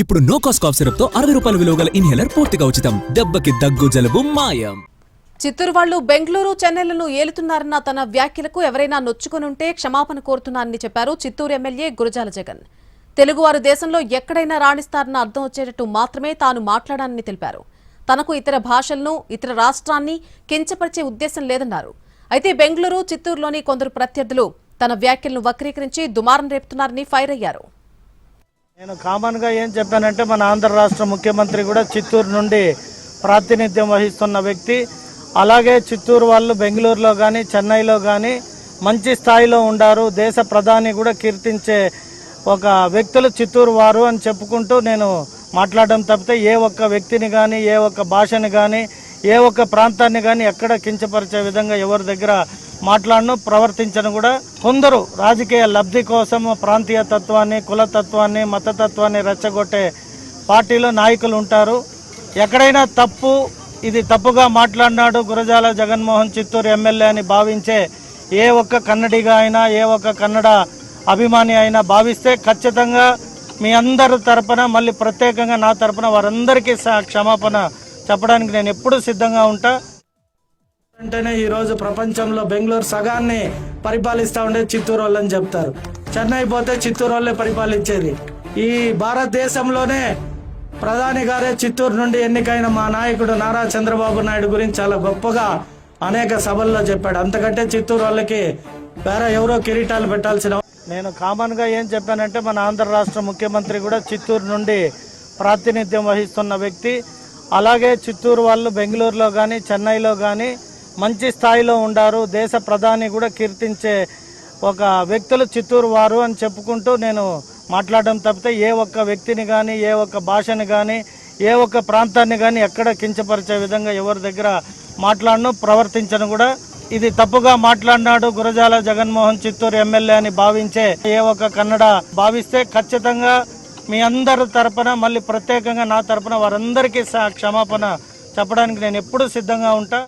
ఇప్పుడు no cost cough syrup తో 60 రూపాయల విలువ గల ఇన్హేలర్ పూర్తిగా ఉచితం. దెబ్బకి దగ్గు జలుబు మాయం. చిత్తూరు వాళ్లు బెంగళూరు చెన్నైలను ఏలుతున్నారన్న తన వ్యాఖ్యలకు ఎవరైనా నొచ్చుకుని ఉంటే క్షమాపణ కోరుతున్నారని చెప్పారు చిత్తూరు ఎమ్మెల్యే గురజాల జగన్. తెలుగువారు దేశంలో ఎక్కడైనా రాణిస్తారన్న అర్థం వచ్చేటట్టు మాత్రమే తాను మాట్లాడానని తెలిపారు. తనకు ఇతర భాషలను, ఇతర రాష్ట్రాన్ని కించపరిచే ఉద్దేశం లేదన్నారు. అయితే బెంగళూరు, చిత్తూరులోని కొందరు ప్రత్యర్థులు తన వ్యాఖ్యలను వక్రీకరించి దుమారం రేపుతున్నారని ఫైర్ అయ్యారు. నేను కామన్గా ఏం చెప్పానంటే, మన ఆంధ్ర రాష్ట్ర ముఖ్యమంత్రి కూడా చిత్తూరు నుండి ప్రాతినిధ్యం వహిస్తున్న వ్యక్తి. అలాగే చిత్తూరు వాళ్ళు బెంగళూరులో కానీ చెన్నైలో కానీ మంచి స్థాయిలో ఉండారు, దేశ ప్రధాని కూడా కీర్తించే ఒక వ్యక్తులు చిత్తూరు వారు అని చెప్పుకుంటూ నేను మాట్లాడడం తప్పితే ఏ ఒక్క వ్యక్తిని కానీ, ఏ ఒక్క భాషని కానీ, ఏ ఒక్క ప్రాంతాన్ని కానీ ఎక్కడ కించపరిచే విధంగా ఎవరి దగ్గర మాట్లాడను, ప్రవర్తించను. కూడా కొందరు రాజకీయ లబ్ధి కోసం ప్రాంతీయ తత్వాన్ని, కులతత్వాన్ని, మతతత్వాన్ని రెచ్చగొట్టే పార్టీలో నాయకులు ఉంటారు. ఎక్కడైనా తప్పు, ఇది తప్పుగా మాట్లాడినాడు గురజాల జగన్మోహన్ చిత్తూరు ఎమ్మెల్యే అని భావించే ఏ ఒక్క కన్నడిగా అయినా, ఏ ఒక్క కన్నడ అభిమాని అయినా భావిస్తే ఖచ్చితంగా మీ అందరి తరపున, మళ్ళీ ప్రత్యేకంగా నా తరపున వారందరికీ క్షమాపణ చెప్పడానికి నేను ఎప్పుడూ సిద్ధంగా ఉంటా. అంటేనే ఈరోజు ప్రపంచంలో బెంగళూరు సగాన్ని పరిపాలిస్తూ ఉండే చిత్తూరు వాళ్ళని చెప్తారు. చెన్నై పోతే చిత్తూరు వాళ్ళే పరిపాలించేది. ఈ భారతదేశంలోనే ప్రధాని గారే చిత్తూరు నుండి ఎన్నికైన మా నాయకుడు నారా చంద్రబాబు నాయుడు గురించి చాలా గొప్పగా అనేక సభల్లో చెప్పాడు. అంతకంటే చిత్తూరు వాళ్ళకి వేరే ఎవరో కిరీటాలు పెట్టాల్సిన. నేను కామన్గా ఏం చెప్పానంటే, మన ఆంధ్ర రాష్ట్ర ముఖ్యమంత్రి కూడా చిత్తూరు నుండి ప్రాతినిధ్యం వహిస్తున్న వ్యక్తి. అలాగే చిత్తూరు వాళ్ళు బెంగళూరులో కానీ చెన్నైలో కానీ మంచి స్థాయిలో ఉండారు, దేశ ప్రధాని కూడా కీర్తించే ఒక వ్యక్తులు చిత్తూరు వారు అని చెప్పుకుంటూ నేను మాట్లాడడం తప్పితే ఏ ఒక్క వ్యక్తిని కానీ, ఏ ఒక్క భాషని కానీ, ఏ ఒక్క ప్రాంతాన్ని కానీ ఎక్కడ కించపరిచే విధంగా ఎవరి దగ్గర మాట్లాడను, ప్రవర్తించను. కూడా ఇది తప్పుగా మాట్లాడినాడు గురజాల జగన్మోహన్ చిత్తూరు ఎమ్మెల్యే అని భావించే ఏ ఒక్క కన్నడ భావిస్తే ఖచ్చితంగా మీ అందరి తరపున, మళ్ళీ ప్రత్యేకంగా నా తరపున వారందరికీ క్షమాపణ చెప్పడానికి నేను ఎప్పుడూ సిద్ధంగా ఉంటా.